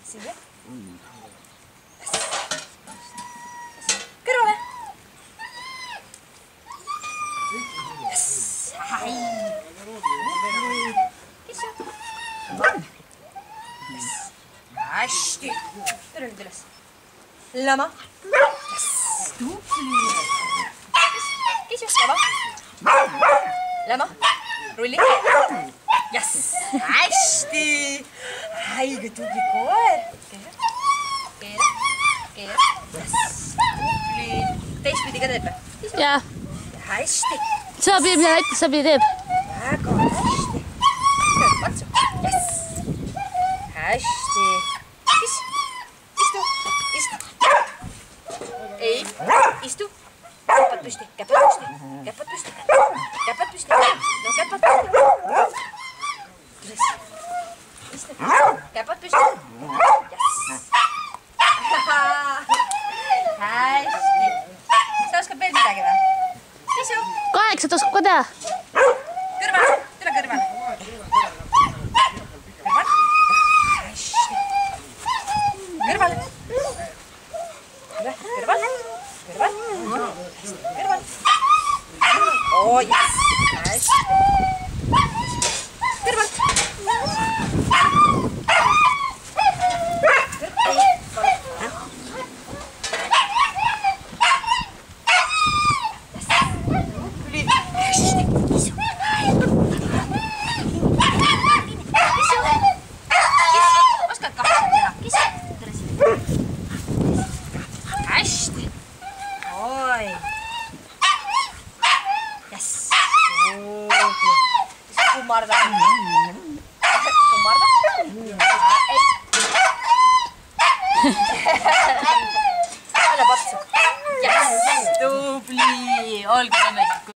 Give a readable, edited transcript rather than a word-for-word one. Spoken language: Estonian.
siia. Kõrvale. Hai. Kissu. Hästi. Tõre nüüd üles. Lama. Tubli. Kissu. Lama. Lama. Rulli. Yes. Hästi. Ai, kui tubli koer. Keera. Yes. Tubli. Teistpidi ka teeb või? Jaa. Hästi. Saab mida näitas, saab teeb. Väga hästi. Katsu. Yes. Hästi. Istu. Istu. Ei. Istu. Käpad püsti. Käpad püsti. Käpad püsti. Käpad püsti. No käpad püsti. Üles. Istu. Käpad püsti. Yes. Hästi. Sa oskad veel midagi või? Kissu. 8 oskab ka teha. Kõrvale. Tule kõrvale. Kõrvale. Hästi. Kõrvale. Tule kõrvale. Kõrvale. Kõrvale. Oh, yes. Hästi. Kõrvale. Hästi. Oi. Yes. Kummarda. Kummarda. Ei. Anna patsu. Yes. Tubli. Olgu õnnelik.